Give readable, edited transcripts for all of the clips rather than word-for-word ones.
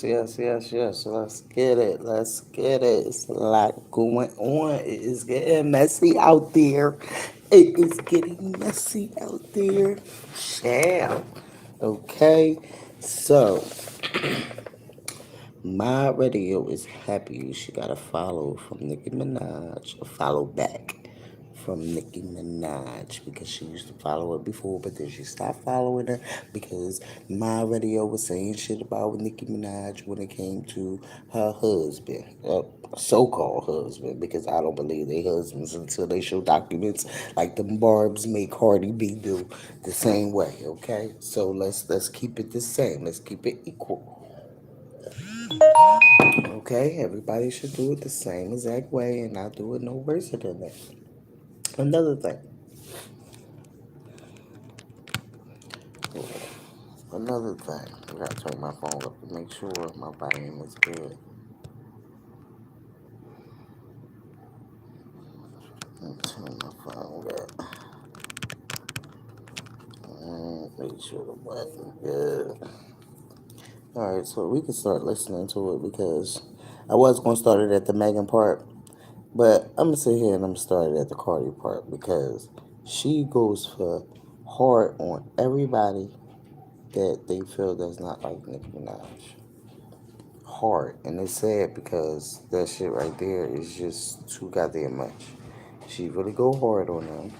Yes. Let's get it. Let's get it. It's a lot going on. It is getting messy out there. It is getting messy out there. Yeah. Okay. So, my radio is happy. She got a follow from Nicki Minaj. A follow back from Nicki Minaj because she used to follow her before, but then she stopped following her because my radio was saying shit about Nicki Minaj when it came to her husband, so-called husband, because I don't believe they husbands until they show documents like the Barb's make Cardi B do the same way. Okay, so let's keep it the same. Let's keep it equal. Okay, everybody should do it the same exact way and not do it no worse than that. Another thing. Another thing. I gotta turn my phone up to make sure my volume is good. Turn my phone up. Make sure the button good. Alright, so we can start listening to it because I was gonna start it at the Megan part, but I'm gonna sit here and I'm gonna start it at the Cardi part because she goes for hard on everybody that they feel does not like Nicki Minaj. Hard. And it's sad because that shit right there is just too goddamn much. She really go hard on them.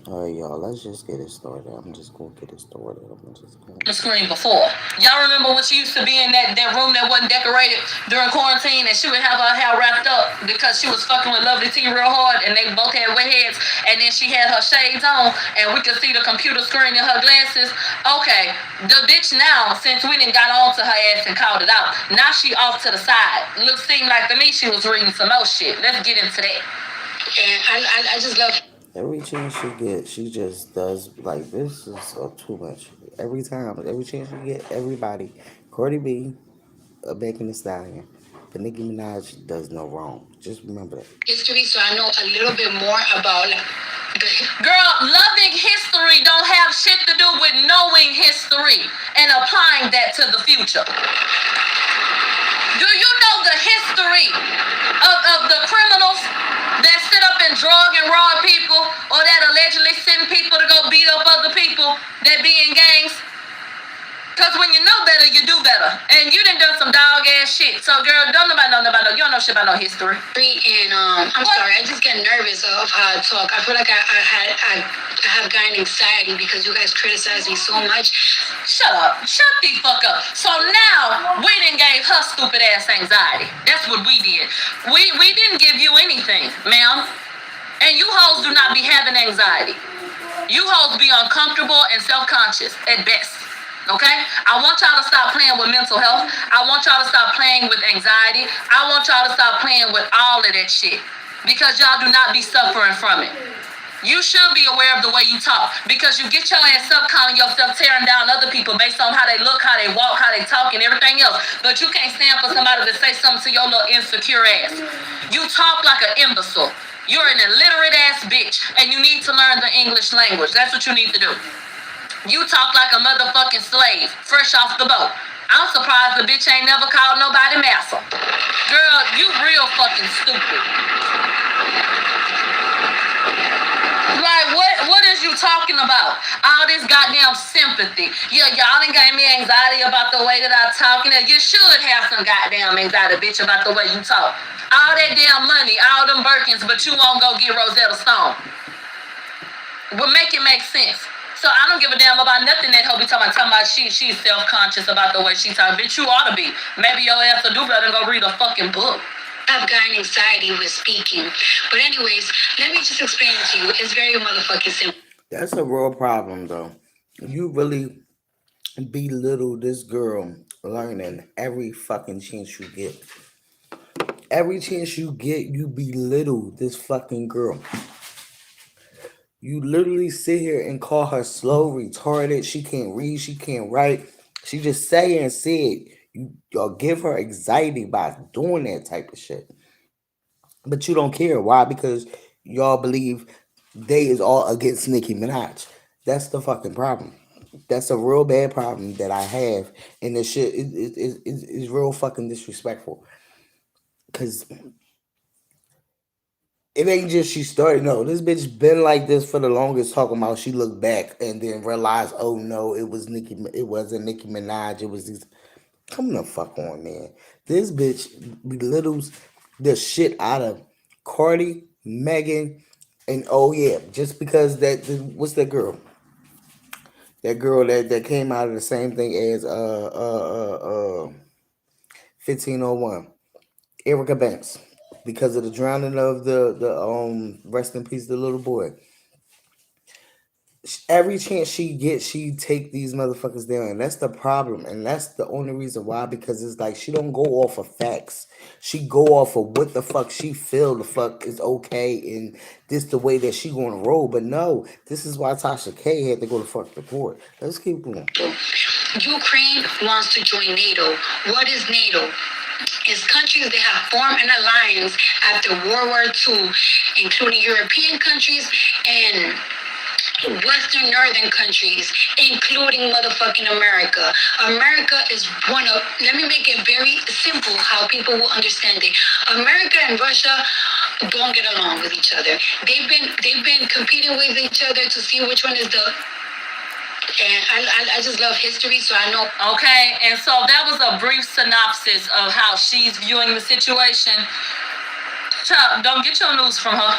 Alright, y'all, let's just get it started. I'm just gonna get it started. I'm just gonna. The screen before. Y'all remember when she used to be in that room that wasn't decorated during quarantine and she would have her hair wrapped up because she was fucking with Lovely T real hard and they both had wet heads and then she had her shades on and we could see the computer screen in her glasses. Okay, the bitch now, since we done got on to her ass and called it out, now she off to the side. Looks seemed like to me she was reading some more shit. Let's get into that. And I just love every chance she gets, she just does like this is too much. Every time, every chance she get, everybody, Cardi B, Megan Thee Stallion, but Nicki Minaj does no wrong. Just remember that. History, so I know a little bit more about. Girl, loving history don't have shit to do with knowing history and applying that to the future. Do you know the history of the criminals that sit up and drug and rob people or that allegedly send people to go beat up other people that be in gangs? Because when you know better, you do better. And you done done some dog ass shit. So, girl, don't nobody know. You don't know shit about no history. And I'm sorry, I just get nervous of how I talk. I feel like I have gotten anxiety because you guys criticize me so much. Shut up. Shut the fuck up. So now, we done gave her stupid ass anxiety. That's what we did. We didn't give you anything, ma'am. And you hoes do not be having anxiety. You hoes be uncomfortable and self-conscious at best. Okay? I want y'all to stop playing with mental health. I want y'all to stop playing with anxiety. I want y'all to stop playing with all of that shit. Because y'all do not be suffering from it. You should be aware of the way you talk. Because you get your ass up calling yourself tearing down other people based on how they look, how they walk, how they talk, and everything else. But you can't stand for somebody to say something to your little insecure ass. You talk like an imbecile. You're an illiterate ass bitch. And you need to learn the English language. That's what you need to do. You talk like a motherfucking slave, fresh off the boat. I'm surprised the bitch ain't never called nobody massa. Girl, you real fucking stupid. Like, what is you talking about? All this goddamn sympathy. Yeah, y'all ain't got me anxiety about the way that I talk. You should have some goddamn anxiety, bitch, about the way you talk. All that damn money, all them Birkins, but you won't go get Rosetta Stone. But make it make sense. So I don't give a damn about nothing that hoe be talking about she's self-conscious about the way she talk. Bitch, you ought to be. Maybe your ass will do better than go read a fucking book. I've gotten anxiety with speaking. But anyways, let me just explain it to you. It's very motherfucking simple. That's a real problem, though. You really belittle this girl learning every fucking chance you get. Every chance you get, you belittle this fucking girl. You literally sit here and call her slow, retarded. She can't read, she can't write. She just say and said. Y'all give her anxiety by doing that type of shit. But you don't care. Why? Because y'all believe they is all against Nicki Minaj. That's the fucking problem. That's a real bad problem that I have. And this shit is real fucking disrespectful. Because it ain't just she started. No, this bitch been like this for the longest. Talking about she looked back and then realized, oh no, it was Nicki. It wasn't Nicki Minaj. It was these. Come the fuck on, man. This bitch belittles the shit out of Cardi, Megan, and oh yeah, just because what's that girl? That girl that came out of the same thing as 1501, Erica Banks, because of the drowning of the rest in peace the little boy. Every chance she gets, she take these motherfuckers down, and that's the problem, and that's the only reason why. Because it's like she don't go off of facts, she go off of what the fuck she feel the fuck is okay, and this the way that she gonna roll. But no, this is why Tasha K had to go to fuck the court. Let's keep going. Ukraine wants to join NATO. What is NATO? It's countries that have formed an alliance after World War II, including European countries and Western Northern countries, including motherfucking America. America is one of, let me make it very simple how people will understand it. America and Russia don't get along with each other. They've been competing with each other to see which one is the, and I just love history, so I know. Okay, and so that was a brief synopsis of how she's viewing the situation. Child, don't get your news from her.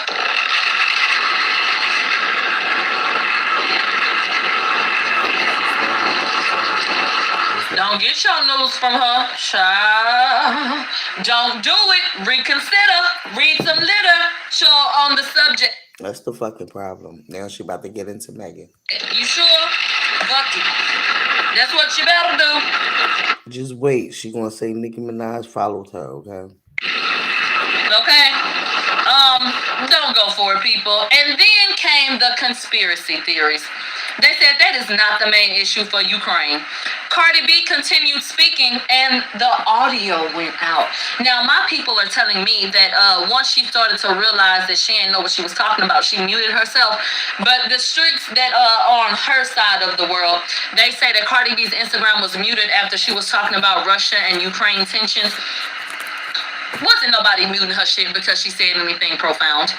Don't get your news from her, child. Don't do it. Reconsider. Read some literature on the subject. That's the fucking problem. Now she about to get into Megan. You sure? Fuck it. That's what you better do. Just wait. She gonna say Nicki Minaj followed her, okay? Okay. Don't go for it, people. And then came the conspiracy theories. They said that is not the main issue for Ukraine. Cardi B continued speaking and the audio went out. Now, my people are telling me that once she started to realize that she didn't know what she was talking about, she muted herself. But the streets that are on her side of the world, they say that Cardi B's Instagram was muted after she was talking about Russia and Ukraine tensions. Wasn't nobody muting her shit because she said anything profound.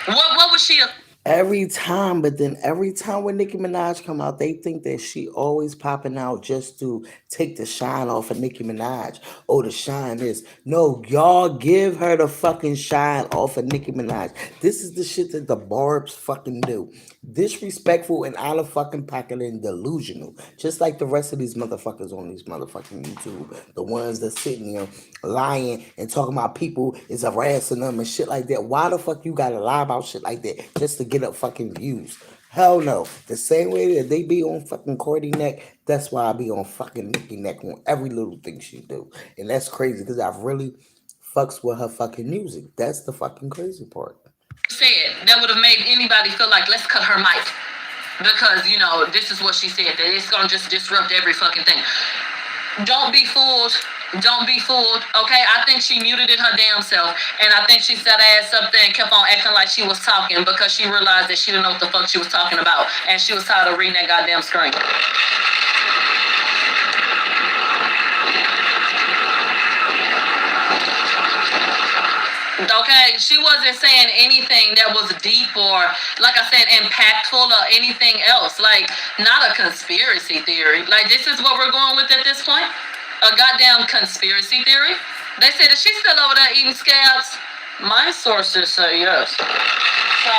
What was she? Every time, but then every time when Nicki Minaj come out, they think that she always popping out just to take the shine off of Nicki Minaj. Oh, the shine is. No, y'all give her the fucking shine off of Nicki Minaj. This is the shit that the Barbs fucking do. Disrespectful and out of fucking pocket and delusional. Just like the rest of these motherfuckers on these motherfucking YouTube. The ones that sitting there lying and talking about people is harassing them and shit like that. Why the fuck you gotta lie about shit like that just to get up fucking views? Hell no. The same way that they be on fucking Cardi neck, that's why I be on fucking Nicki neck on every little thing she do. And that's crazy because I really fucks with her fucking music. That's the fucking crazy part. Said that would have made anybody feel like, let's cut her mic. Because, you know, this is what she said, that it's gonna just disrupt every fucking thing. Don't be fooled. Don't be fooled, okay? I think she muted it her damn self, and I think she sat her ass up there and kept on acting like she was talking because she realized that she didn't know what the fuck she was talking about, and she was tired of reading that goddamn screen. Okay, she wasn't saying anything that was deep or, like I said, impactful or anything else. Like, not a conspiracy theory. Like, this is what we're going with at this point? A goddamn conspiracy theory? They said, is she still over there eating scabs? My sources say yes. So,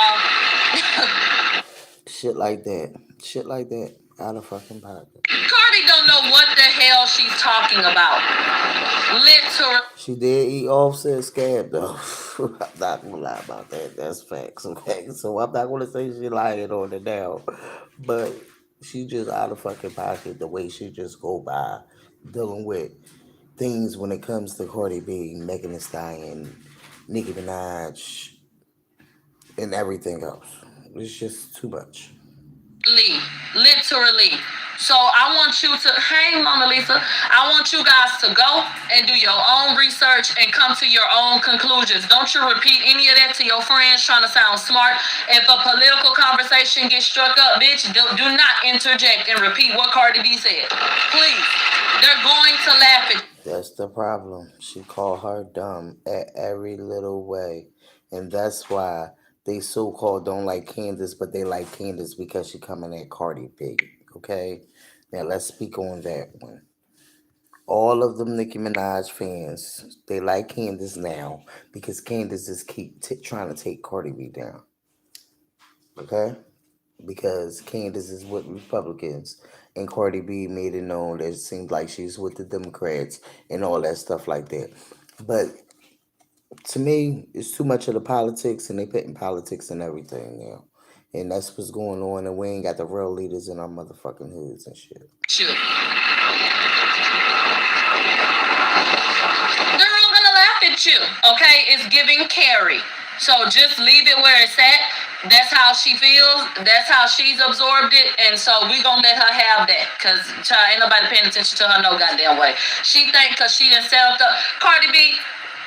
Shit like that. Shit like that. Out of fucking pocket. Cardi don't know what the hell she's talking about. Literally. She did eat Offset scab though. I'm not gonna lie about that. That's facts, okay? So I'm not gonna say she lying on it now. But she just out of fucking pocket the way she just go by dealing with things when it comes to Cardi B, Megan Thee Stallion, Nicki Minaj, and everything else. It's just too much. Literally. So I want you to, hey Mona Lisa, I want you guys to go and do your own research and come to your own conclusions. Don't you repeat any of that to your friends trying to sound smart. If a political conversation gets struck up, bitch, do not interject and repeat what Cardi B said. Please. They're going to laugh at you. That's the problem. She called her dumb at every little way. And that's why they so-called don't like Candace, but they like Candace because she coming at Cardi B. Okay? Now let's speak on that one. All of them Nicki Minaj fans, they like Candace now because Candace is keep trying to take Cardi B down. Okay? Because Candace is with Republicans and Cardi B made it known that it seems like she's with the Democrats and all that stuff like that. But to me, it's too much of the politics and they putting politics in everything now. And that's what's going on, and we ain't got the real leaders in our motherfucking hoods and shit. They're all gonna laugh at you, okay? It's giving Carrie. So just leave it where it's at. That's how she feels. That's how she's absorbed it. And so we gonna let her have that. Because ain't nobody paying attention to her no goddamn way. She think because she done set up the... Cardi B,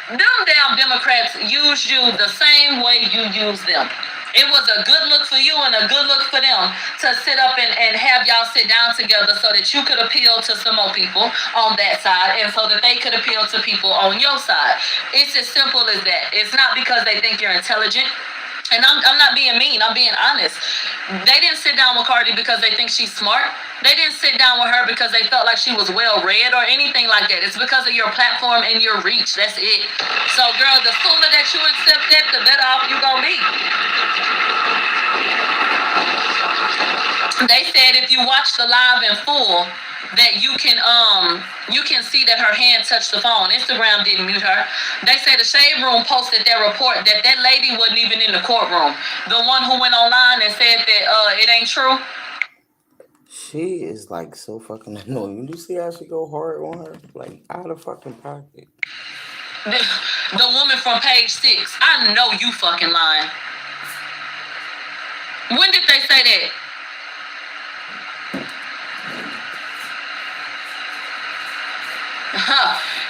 them damn Democrats used you the same way you use them. It was a good look for you and a good look for them to sit up and have y'all sit down together so that you could appeal to some more people on that side and so that they could appeal to people on your side. It's as simple as that. It's not because they think you're intelligent. And I'm not being mean. I'm being honest. They didn't sit down with Cardi because they think she's smart. They didn't sit down with her because they felt like she was well read or anything like that. It's because of your platform and your reach. That's it. So, girl, the sooner that you accept that, the better off you gonna be. They said if you watch the live in full, that you can see that her hand touched the phone. Instagram didn't mute her. They said the Shade Room posted their report that lady wasn't even in the courtroom. The one who went online and said that it ain't true. She is like so fucking annoying. You see how she go hard on her? Like out of fucking pocket. The woman from page 6. I know you fucking lying. When did they say that?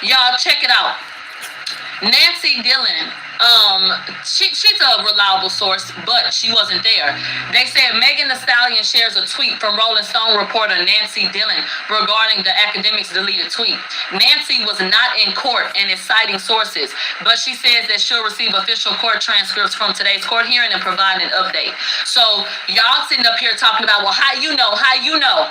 Y'all check it out. Nancy Dillon, she's a reliable source, but she wasn't there. They said Megan Thee Stallion shares a tweet from Rolling Stone reporter Nancy Dillon regarding the academic's deleted tweet. Nancy was not in court and is citing sources, but she says that she'll receive official court transcripts from today's court hearing and provide an update. So y'all sitting up here talking about, well, how you know?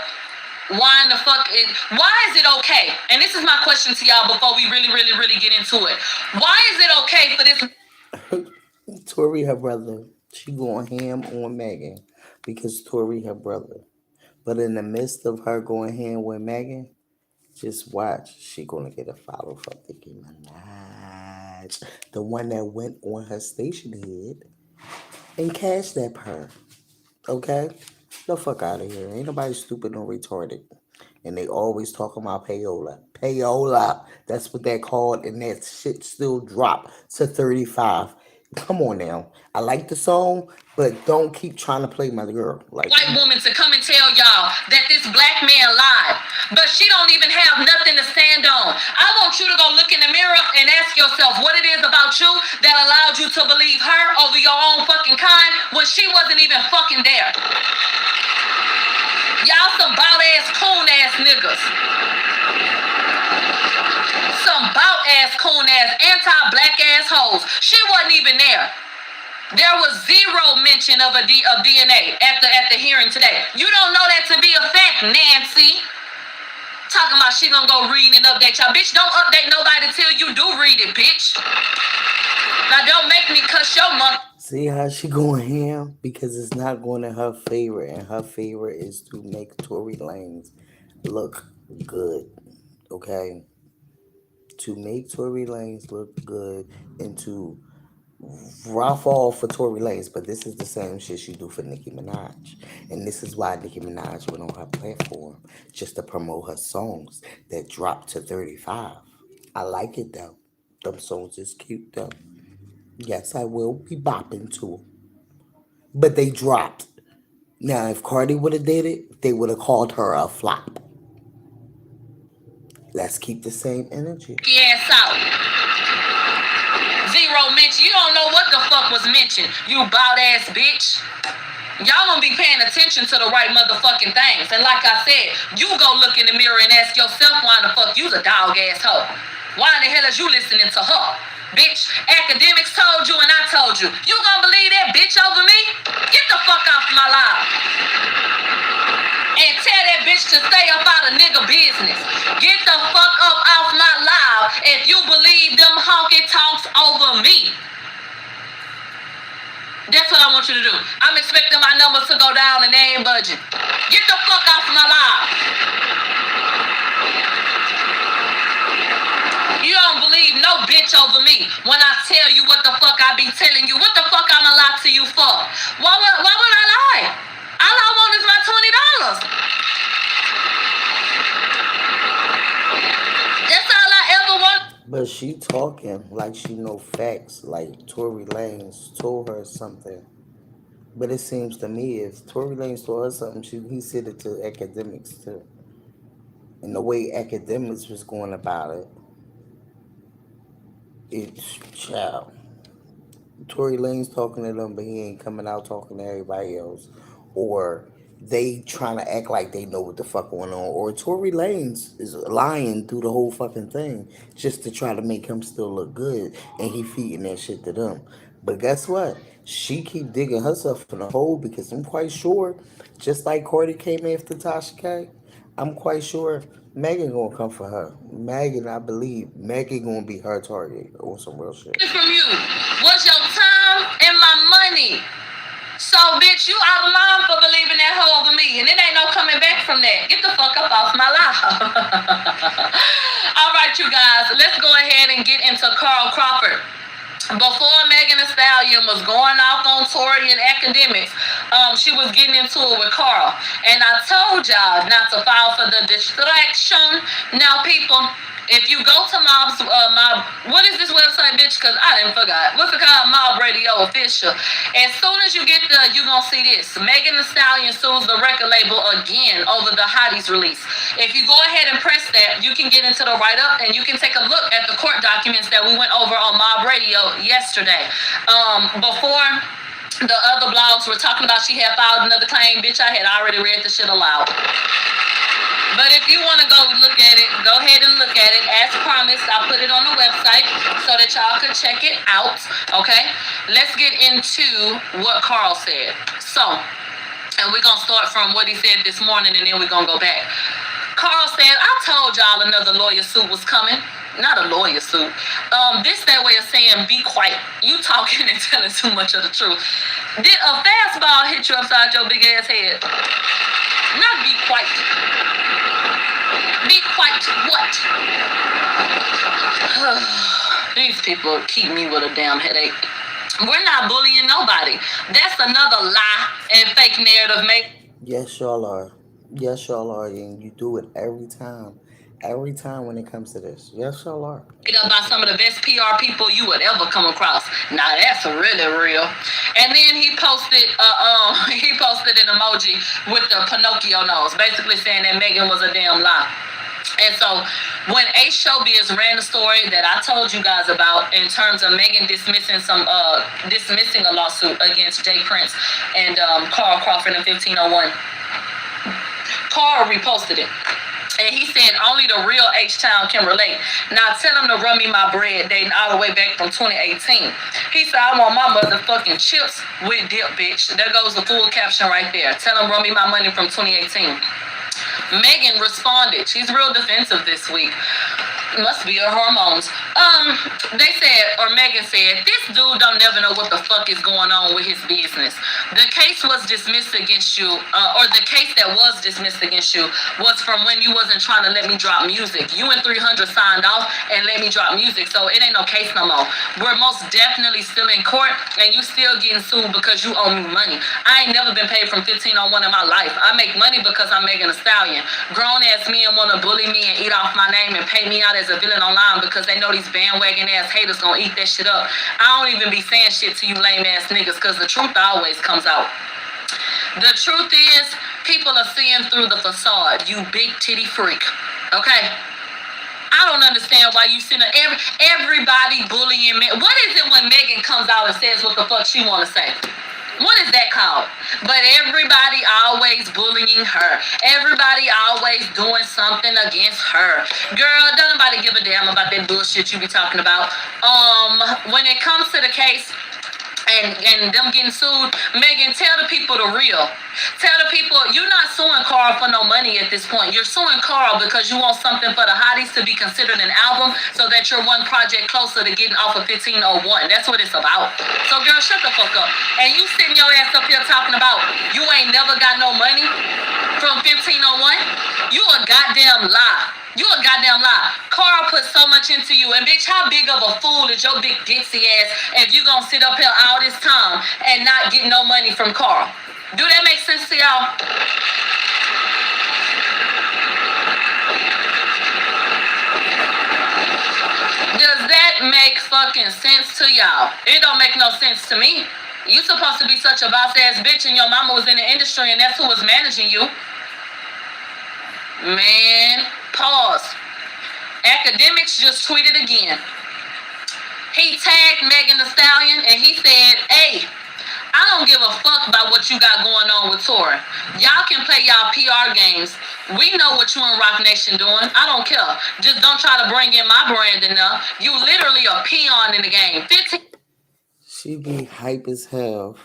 Why in the fuck why is it okay? And this is my question to y'all before we really get into it. Why is it okay for this? Tory, her brother, she going ham on Megan because Tory, her brother. But in the midst of her going ham with Megan, just watch. She gonna get a follow from Nicki Minaj, the one that went on her station head and cashed that her. Okay? The fuck out of here. Ain't nobody stupid or retarded. And they always talking about payola. Payola. That's what they're called. And that shit still dropped to 35. Come on now. I like the song, but don't keep trying to play my girl. Like white woman to come and tell y'all that this black man lied. But she don't even have nothing to stand on. I want you to go look in the mirror and ask yourself what it is about you that allowed you to believe her over your own fucking kind when she wasn't even fucking there. Y'all some bout ass, coon ass niggas. So some bout-ass, coon-ass, anti-black ass hoes. She wasn't even there. There was zero mention of DNA at the hearing today. You don't know that to be a fact, Nancy. Talking about she gonna go read and update y'all. Bitch, don't update nobody till you do read it, bitch. Now don't make me cuss your mother. See how she going ham? Because it's not going in her favor, and her favor is to make Tory Lanez look good. Okay? To make Tory Lanez look good and to rough off for Tory Lanez, but this is the same shit she do for Nicki Minaj. And this is why Nicki Minaj went on her platform, just to promote her songs that dropped to 35. I like it though. Them songs is cute though. Yes, I will be bopping to them. But they dropped. Now, if Cardi would have did it, they would have called her a flop. Let's keep the same energy. Ass out. Zero mention. You don't know what the fuck was mentioned, you bout ass bitch. Y'all gonna be paying attention to the right motherfucking things. And like I said, you go look in the mirror and ask yourself why the fuck you's a dog ass hoe. Why in the hell is you listening to her? Bitch, academics told you and I told you. You gonna believe that bitch over me? Get the fuck off my live. And tell that bitch to stay up out of nigga business. Get the fuck up off my live if you believe them honky tonks over me. That's what I want you to do. I'm expecting my numbers to go down and they ain't budging. Get the fuck off my live. You don't believe no bitch over me when I tell you what the fuck I be telling you. What the fuck I'ma lie to you for? Why would I lie? All I want is my $20. That's all I ever want. But she talking like she know facts, like Tory Lanez told her something. But it seems to me if Tory Lanez told her something, he said it to academics too. And the way academics was going about it, it's child. Tory Lanez talking to them, but he ain't coming out talking to everybody else. Or they trying to act like they know what the fuck going on. Or Tory Lanez is lying through the whole fucking thing just to try to make him still look good. And he feeding that shit to them. But guess what? She keep digging herself in a hole because I'm quite sure, just like Cardi came after Tasha K, I'm quite sure Megan gonna come for her. Megan, I believe Megan gonna be her target or some real shit. From you was your time and my money. So, bitch, you out of line for believing that hoe over me. And it ain't no coming back from that. Get the fuck up off my life. All right, you guys. Let's go ahead and get into Carl Crawford. Before Megan Thee Stallion was going off on Tory and academics, she was getting into it with Carl. And I told y'all not to fall for the distraction. Now, people, if you go to Mob's, what is this website, bitch? Because I didn't forgot. What's it called? Mob Radio Official. As soon as you get there, you're going to see this. Megan Thee Stallion sues the record label again over the Hotties release. If you go ahead and press that, you can get into the write-up and you can take a look at the court documents that we went over on Mob Radio yesterday. Before the other blogs were talking about she had filed another claim, bitch, I had already read the shit aloud. But if you want to go look at it, go ahead and look at it. As promised, I put it on the website so that y'all could check it out, okay? Let's get into what Carl said. So, and we're going to start from what he said this morning, and then we're going to go back. Carl said, I told y'all another lawyer suit was coming. Not a lawyer suit. This that way of saying, be quiet. You talking and telling too much of the truth. Did a fastball hit you upside your big ass head? Not be quiet. Be quiet what? These people keep me with a damn headache. We're not bullying nobody. That's another lie and fake narrative make. Yes, y'all are. Yes, y'all are. And you do it every time. Every time when it comes to this. Yes, y'all are. By some of the best PR people you would ever come across. Now that's really real. And then he posted an emoji with the Pinocchio nose, basically saying that Megan was a damn lie. And so when Ace Showbiz ran the story that I told you guys about in terms of Megan dismissing a lawsuit against Jay Prince and Carl Crawford in 1501, Carl reposted it. And he said only the real H-Town can relate. Now tell him to run me my bread dating all the way back from 2018. He said, I want my motherfucking chips with dip, bitch. There goes the full caption right there. Tell him run me my money from 2018. Megan responded. She's real defensive this week. Must be her hormones. They said, or Megan said, this dude don't never know what the fuck is going on with his business. The case was dismissed against you, or the case that was dismissed against you was from when you wasn't trying to let me drop music. You and 300 signed off and let me drop music, so it ain't no case no more. We're most definitely still in court, and you still getting sued because you owe me money. I ain't never been paid from 1501 in my life. I make money because I'm Megan Thee Stallion. Grown ass men want to bully me and eat off my name and pay me out as a villain online because they know these bandwagon ass haters gonna eat that shit up. I don't even be saying shit to you lame ass niggas because the truth always comes out. The truth is, people are seeing through the facade, you big titty freak. Okay? I don't understand why you sitting there, everybody bullying me. What is it when Megan comes out and says what the fuck she want to say? What is that called? But everybody always bullying her. Everybody always doing something against her. Girl, don't nobody give a damn about that bullshit you be talking about. When it comes to the case and them getting sued, Megan, tell the people the real. Tell the people you're not suing Carl for no money at this point. You're suing Carl because you want something for the hotties to be considered an album so that you're one project closer to getting off of 1501. That's what it's about. So girl, shut the fuck up. And you sitting your ass up here talking about you ain't never got no money from 1501. You a goddamn lie. You a goddamn lie. Carl put so much into you. And bitch, how big of a fool is your big ditzy ass if you gonna sit up here all this time and not get no money from Carl? Do that make sense to y'all? Does that make fucking sense to y'all? It don't make no sense to me. You supposed to be such a boss ass bitch and your mama was in the industry and that's who was managing you. Man, pause. Academics just tweeted again. He tagged Megan Thee Stallion and he said, hey, I don't give a fuck about what you got going on with Tori. Y'all can play y'all PR games. We know what you and Rock Nation doing. I don't care. Just don't try to bring in my brand enough. You literally a peon in the game. 15. She be hype as hell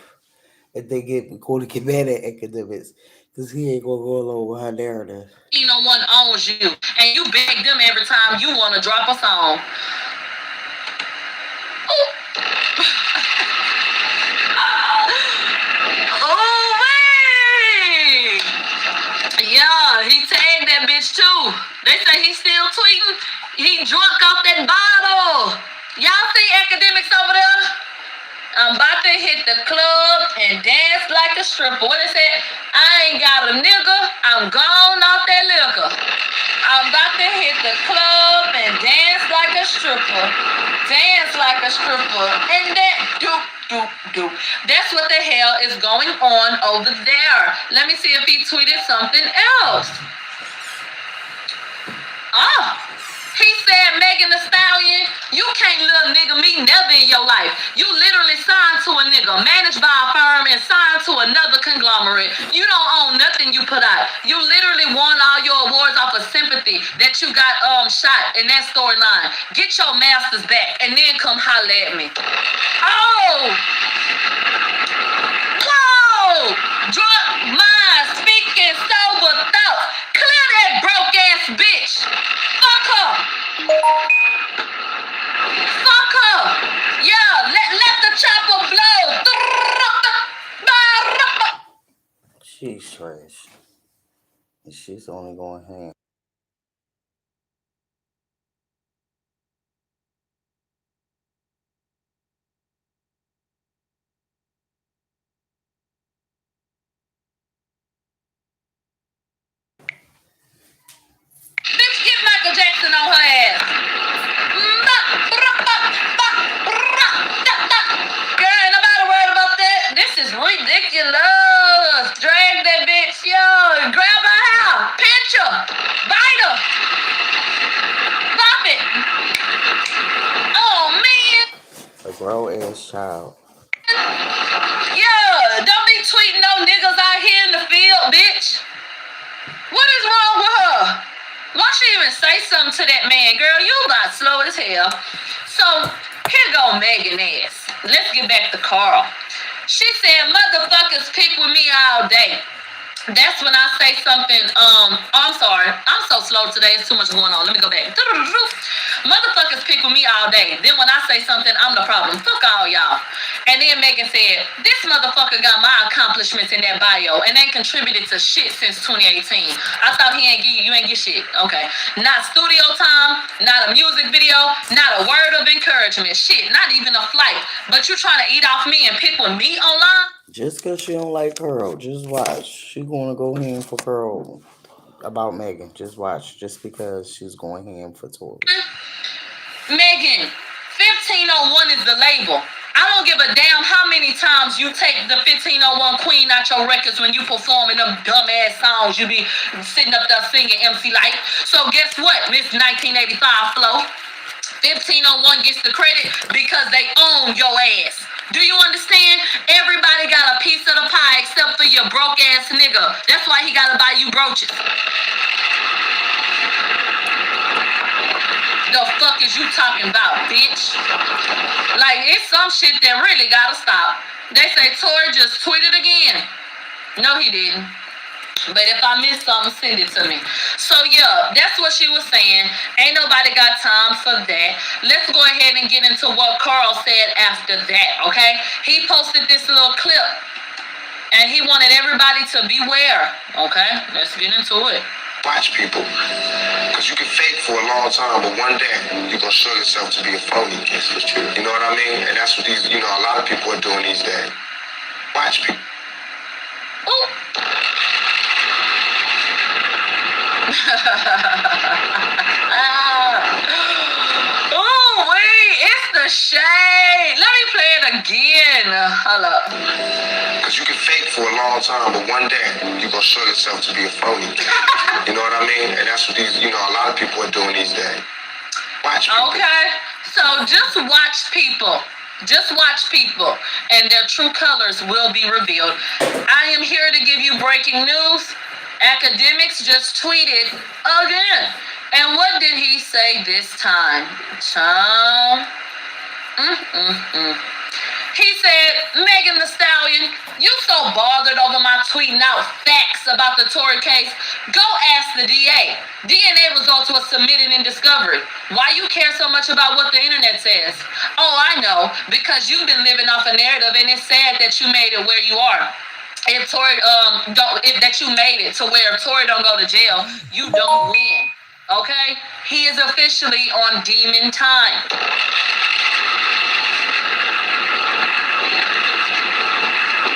if they get recorded mad at academics because he ain't gonna go along with her narrative. No one owns you, and you beg them every time you want to drop a song. Oh, wait! Yeah, he tagged that bitch too. They say he's still tweeting. He drunk off that bottle. Y'all see academics over there? I'm about to hit the club and dance like a stripper. What is it? I ain't got a nigga. I'm gone off that liquor. I'm about to hit the club and dance like a stripper. Dance like a stripper. And that do. That's what the hell is going on over there. Let me see if he tweeted something else. He said, Megan Thee Stallion, you can't little nigga me never in your life. You literally signed to a nigga, managed by a firm, and signed to another conglomerate. You don't own nothing you put out. You literally won all your awards off of sympathy that you got shot in that storyline. Get your masters back and then come holler at me. Oh! Whoa! Drunk mind, speaking sober thoughts. Clear that broke ass bitch. Fuck her. Fuck her. Yeah, let the chopper blow. She's trash. And she's only going ham. Bitch, get Michael Jackson on her ass. Girl, ain't nobody worried about that. This is ridiculous. Drag that bitch, yo. Grab her hair. Pinch her. Bite her. Pop it. Oh, man. A grown ass child. Yeah, don't be tweeting no niggas out here in the field, bitch. What is wrong with her? Why she even say something to that man? Girl, you about slow as hell. So, here go Megan ass. Let's get back to Carl. She said, motherfuckers pick with me all day. That's when I say something, I'm sorry. I'm so slow today. It's too much going on. Let me go back. Motherfuckers pick with me all day. Then when I say something, I'm the problem. Fuck all y'all. And then Megan said, this motherfucker got my accomplishments in that bio and ain't contributed to shit since 2018. I thought he ain't give you ain't get shit. Okay. Not studio time, not a music video, not a word of encouragement. Shit, not even a flight. But you trying to eat off me and pick with me online? Just because she don't like Pearl, just watch. She gonna go ham for Pearl about Megan. Just watch. Just because she's going ham for Tori. Megan, 1501 is the label. I don't give a damn how many times you take the 1501 Queen out your records when you performing them dumbass songs you be sitting up there singing MC Light. So guess what, Miss 1985 Flow? 1501 gets the credit because they own your ass. Do you understand? Everybody got a piece of the pie except for your broke ass nigga. That's why he gotta buy you brooches. The fuck is you talking about, bitch? Like, it's some shit that really gotta stop. They say Tori just tweeted again. No, he didn't. But if I missed something, send it to me. So, yeah, that's what she was saying. Ain't nobody got time for that. Let's go ahead and get into what Carl said after that, okay? He posted this little clip, and he wanted everybody to beware, okay? Let's get into it. Watch people. Because you can fake for a long time, but one day you're going to show yourself to be a phony. You know what I mean? And that's what these, a lot of people are doing these days. Watch people. Ooh. Ooh, wait, it's the shade. Let me play it again. Hold up. Because you can fake for a long time, but one day you're going to show yourself to be a phony. You know what I mean? And that's what these, a lot of people are doing these days. Watch people. Okay, so just watch people. Just watch people, and their true colors will be revealed. I am here to give you breaking news. Academics just tweeted again. And what did he say this time? He said, Megan Thee Stallion, you so bothered over my tweeting out facts about the Tory case. Go ask the DA. DNA results were submitted in discovery. Why you care so much about what the internet says? Oh, I know, because you've been living off a narrative, and it's sad that you made it where you are. If Tory that you made it to where Tory don't go to jail, you don't win. Okay? He is officially on demon time.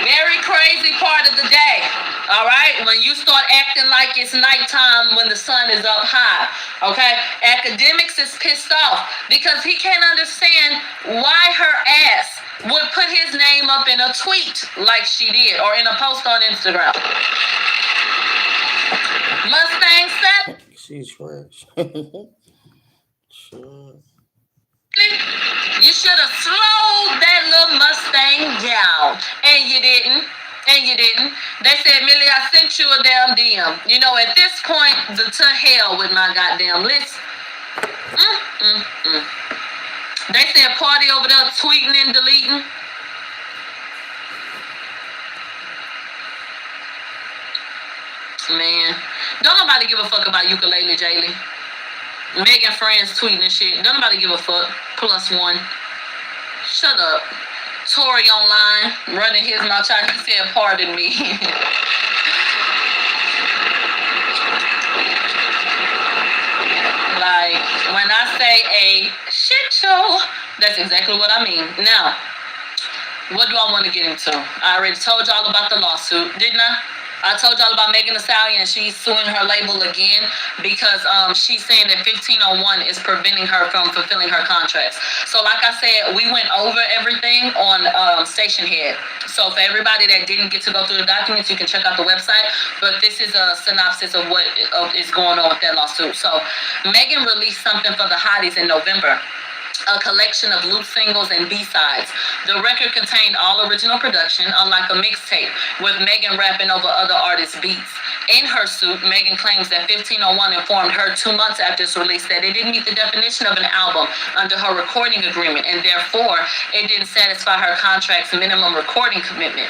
Very crazy part of the day. All right? When you start acting like it's nighttime when the sun is up high. Okay? Academics is pissed off because he can't understand why her ass would put his name up in a tweet like she did or in a post on Instagram. Mustang said. She's trash. Sure. You should have slowed that little Mustang down. And you didn't. And you didn't. They said, Millie, I sent you a damn DM. At this point, to hell with my goddamn list. They said party over there tweeting and deleting. Man, don't nobody give a fuck about ukulele Jaylee. Megan friends tweeting and shit. Don't nobody give a fuck. +1. Shut up. Tory online running his mouth. He said, pardon me. Like, when I say a shit show, that's exactly what I mean. Now, what do I want to get into? I already told y'all about the lawsuit, didn't I? I told y'all about Megan Thee Stallion. She's suing her label again because she's saying that 1501 is preventing her from fulfilling her contracts. So like I said, we went over everything on Station Head. So for everybody that didn't get to go through the documents, you can check out the website. But this is a synopsis of what is going on with that lawsuit. So Megan released something for the hotties in November. A collection of loose singles and B-sides. The record contained all original production, unlike a mixtape, with Megan rapping over other artists' beats. In her suit, Megan claims that 1501 informed her 2 months after its release that it didn't meet the definition of an album under her recording agreement, and therefore it didn't satisfy her contract's minimum recording commitment.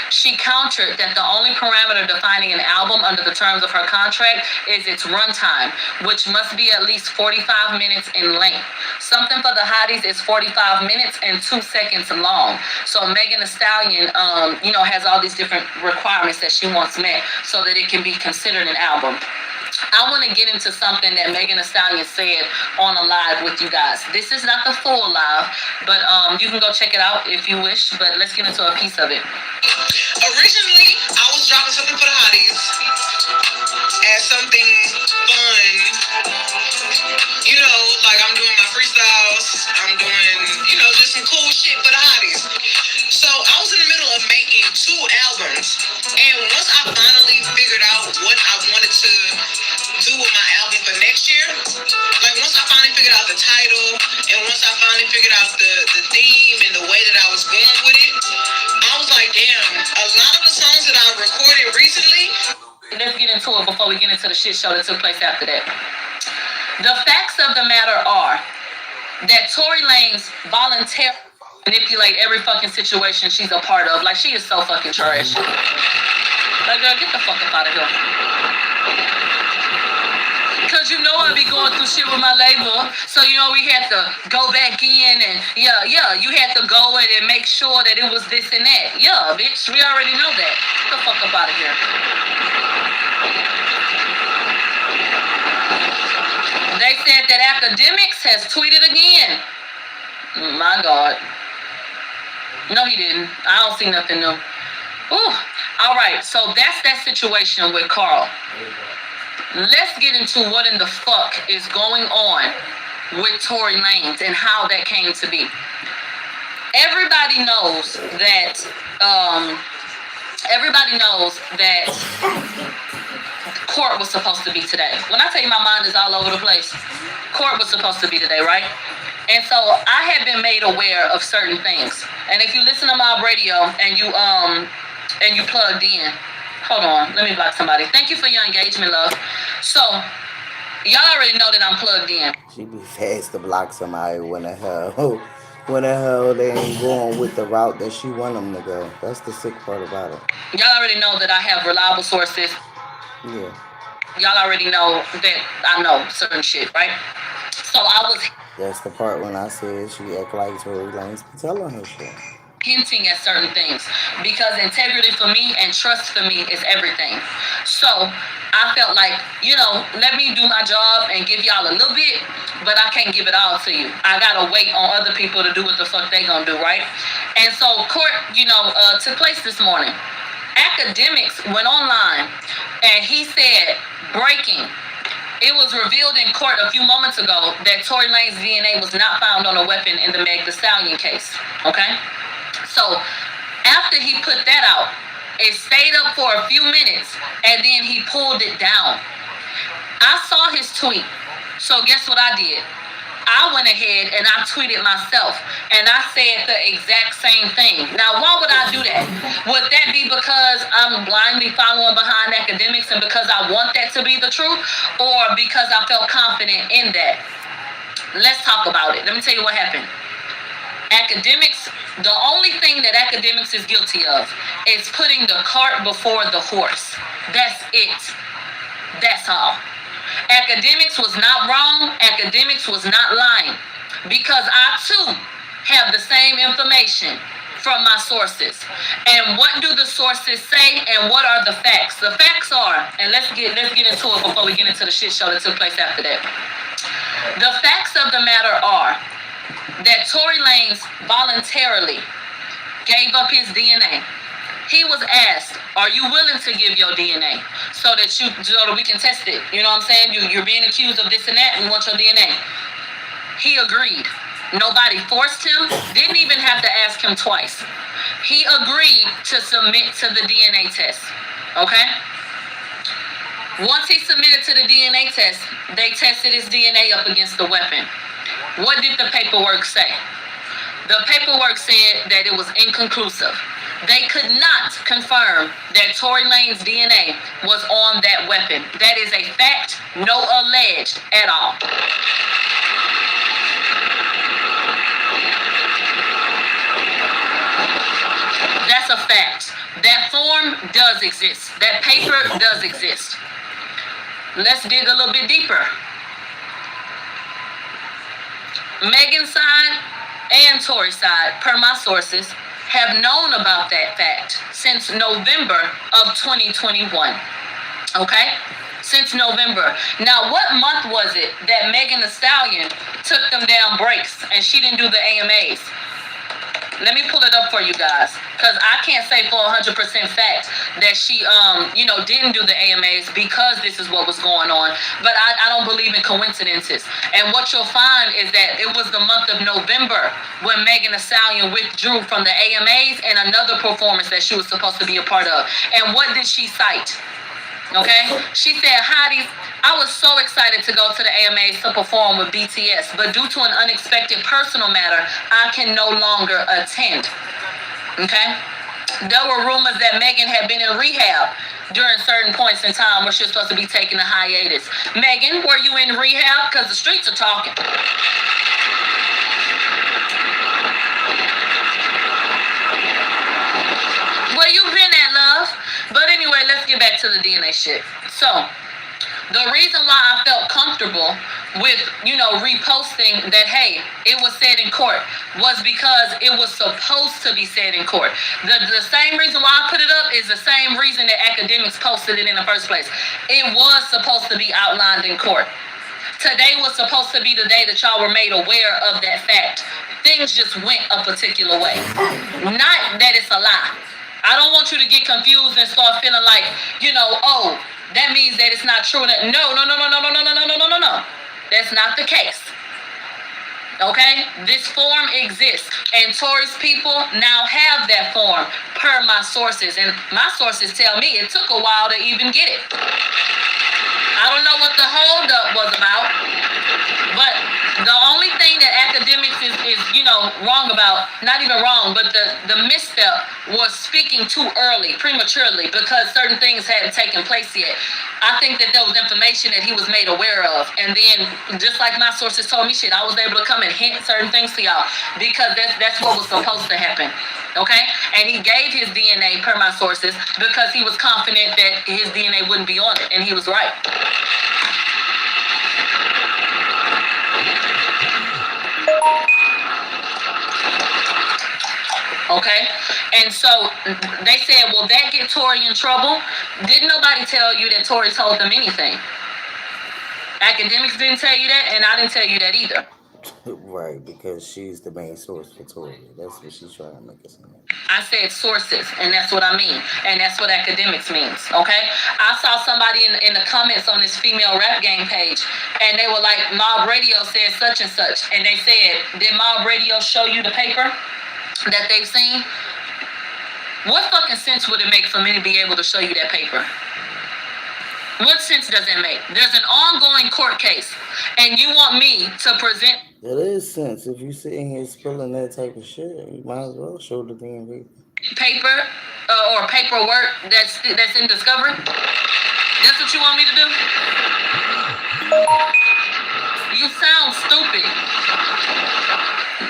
She countered that the only parameter defining an album under the terms of her contract is its runtime, which must be at least 45 minutes in length. Something for the Hotties is 45 minutes and 2 seconds long. So Megan Thee Stallion, has all these different requirements that she wants met so that it can be considered an album. I want to get into something that Megan Thee Stallion said on a live with you guys. This is not the full live, but you can go check it out if you wish, but let's get into a piece of it. Originally, I was dropping something for the Hotties as something fun. Like I'm doing my freestyles. I'm doing, just some cool shit for the Hotties. So I was in the middle of making 2 albums. And once I finally figured out what I wanted to do with my album for next year, like once I finally figured out the title, and once I finally figured out the theme and the way that I was going with it, I was like, damn, a lot of the songs that I recorded recently. Let's get into it before we get into the shit show that took place after that. The facts of the matter are that Tory Lanez voluntarily manipulate every fucking situation she's a part of. Like, she is so fucking trash. Like, girl, get the fuck up out of here. Because I be going through shit with my label. So, we had to go back in and, you had to go in and make sure that it was this and that. Yeah, bitch, we already know that. Get the fuck up out of here. They said that Academics has tweeted again. My God. No, he didn't. I don't see nothing new. Ooh. All right, so that's that situation with Carl. Let's get into what in the fuck is going on with Tory Lanez and how that came to be. Everybody knows that. Court was supposed to be today. When I tell you my mind is all over the place, court was supposed to be today, right? And so I had been made aware of certain things. And if you listen to my radio and you plugged in, hold on, let me block somebody. Thank you for your engagement, love. So y'all already know that I'm plugged in. She be fast to block somebody when the hell they ain't going with the route that she want them to go. That's the sick part about it. Y'all already know that I have reliable sources. Yeah. Y'all already know that I know certain shit, right? So I was... That's the part when I said she act like Tory Lanez be telling her shit. Hinting at certain things. Because integrity for me and trust for me is everything. So I felt like, let me do my job and give y'all a little bit, but I can't give it all to you. I gotta wait on other people to do what the fuck they gonna do, right? And so court, took place this morning. Academics went online and he said, breaking. It was revealed in court a few moments ago that Tory Lanez's DNA was not found on a weapon in the Meg Thee Stallion case. Okay? So after he put that out, it stayed up for a few minutes and then he pulled it down. I saw his tweet. So guess what I did? I went ahead and I tweeted myself and I said the exact same thing. Now, why would I do that? Would that be because I'm blindly following behind Academics and because I want that to be the truth, or because I felt confident in that? Let's talk about it. Let me tell you what happened. Academics, the only thing that Academics is guilty of is putting the cart before the horse. That's it. That's all. Academics was not wrong. Academics was not lying. Because I too have the same information from my sources. And what do the sources say and what are the facts? The facts are, and let's get into it before we get into the shit show that took place after that. The facts of the matter are that Tory Lanez voluntarily gave up his DNA. He was asked, are you willing to give your DNA so that we can test it? You know what I'm saying? You're being accused of this and that. We want your DNA. He agreed. Nobody forced him. Didn't even have to ask him twice. He agreed to submit to the DNA test. Okay? Once he submitted to the DNA test, they tested his DNA up against the weapon. What did the paperwork say? The paperwork said that it was inconclusive. They could not confirm that Tory Lane's DNA was on that weapon. That is a fact, no alleged at all. That's a fact. That form does exist. That paper does exist. Let's dig a little bit deeper. Megan's side and Tory's side, per my sources, have known about that fact since November of 2021. Okay? Since November. Now, what month was it that Megan Thee Stallion took them down breaks and she didn't do the AMAs? Let me pull it up for you guys, because I can't say for 100% fact that she, didn't do the AMAs because this is what was going on. But I don't believe in coincidences. And what you'll find is that it was the month of November when Megan Thee Stallion withdrew from the AMAs and another performance that she was supposed to be a part of. And what did she cite? Okay? She said, "Hotties, I was so excited to go to the AMAs to perform with BTS, but due to an unexpected personal matter, I can no longer attend." Okay? There were rumors that Megan had been in rehab during certain points in time where she was supposed to be taking a hiatus. Megan, were you in rehab? Because the streets are talking. Where you been at, love? But anyway, let's get back to the DNA shit. So, the reason why I felt comfortable with, reposting that, hey, it was said in court, was because it was supposed to be said in court. The same reason why I put it up is the same reason that academics posted it in the first place. It was supposed to be outlined in court. Today was supposed to be the day that y'all were made aware of that fact. Things just went a particular way. Not that it's a lie. I don't want you to get confused and start feeling like, oh, that means that it's not true. No. That's not the case. Okay? This form exists. And Tory's people now have that form per my sources. And my sources tell me it took a while to even get it. I don't know what the holdup was about. But the only thing that academics is wrong about, not even wrong, but the misstep was speaking too early, prematurely, because certain things hadn't taken place yet. I think that there was information that he was made aware of. And then, just like my sources told me shit, I was able to come and hint certain things to y'all, because that's what was supposed to happen. Okay? And he gave his DNA, per my sources, because he was confident that his DNA wouldn't be on it. And he was right. Okay? And so they said, will that get Tory in trouble? Didn't nobody tell you that Tory told them anything? Academics didn't tell you that, and I didn't tell you that either. Right, because she's the main source for Tory. That's what she's trying to make us know. I said sources, and that's what I mean. And that's what academics means, okay? I saw somebody in the comments on this female rap game page, and they were like, Mob Radio said such and such. And they said, did Mob Radio show you the paper that they've seen? What fucking sense would it make for me to be able to show you that paper? What sense does it make? There's an ongoing court case, and you want me to present... It is sense. If you sitting here spilling that type of shit, you might as well show the DMV. Paper or paperwork that's in discovery? That's what you want me to do? You sound stupid.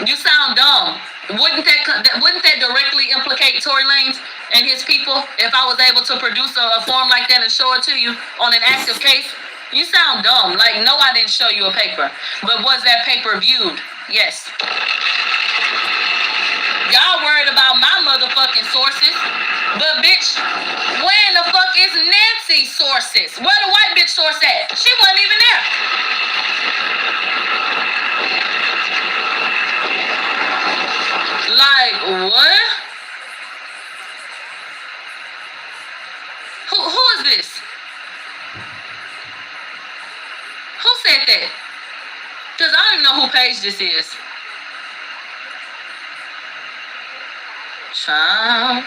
You sound dumb. Wouldn't that directly implicate Tory Lanez and his people if I was able to produce a form like that and show it to you on an active case? You sound dumb. Like, no, I didn't show you a paper. But was that paper viewed? Yes. Y'all worried about my motherfucking sources. But, bitch, where in the fuck is Nancy's sources? Where the white bitch source at? She wasn't even there. Like, what? Who is this? Who said that? Because I don't even know who page this is. Child.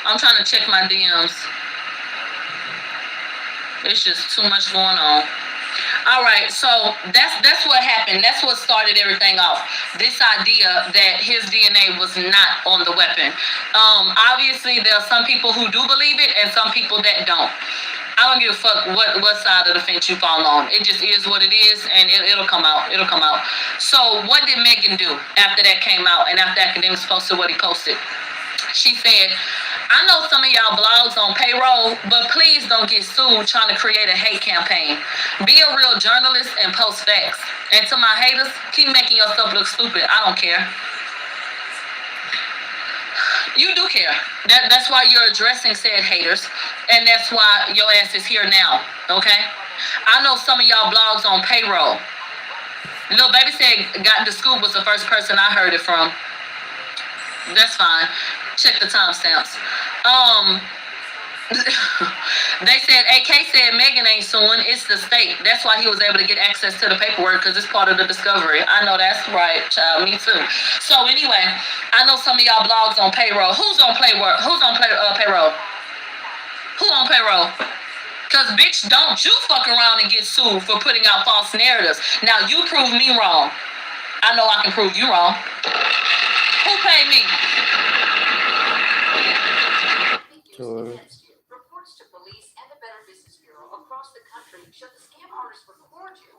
I'm trying to check my DMs. It's just too much going on. All right, so that's what happened. That's what started everything off. This idea that his DNA was not on the weapon. Obviously, there are some people who do believe it, and some people that don't. I don't give a fuck what side of the fence you fall on. It just is what it is, and it'll come out. It'll come out. So, what did Megan do after that came out, and after Academics posted what he posted? She said, I know some of y'all blogs on payroll, but please don't get sued trying to create a hate campaign. Be a real journalist and post facts. And to my haters, keep making yourself look stupid. I don't care. You do care. That's why you're addressing said haters, and that's why your ass is here now. Okay? I know some of y'all blogs on payroll. Lil Baby said Got the Scoop was the first person I heard it from. That's fine. Check the timestamps. They said AK said Megan ain't suing. It's the state. That's why he was able to get access to the paperwork because it's part of the discovery. I know that's right, child. Me too. So anyway, I know some of y'all blogs on payroll. Who's on payroll? Who's on payroll? Who on payroll? Because, bitch, don't you fuck around and get sued for putting out false narratives. Now, you prove me wrong. I know I can prove you wrong. Who paid me? Sure. Reports to police and the Better Business Bureau across the country show the scam artist record you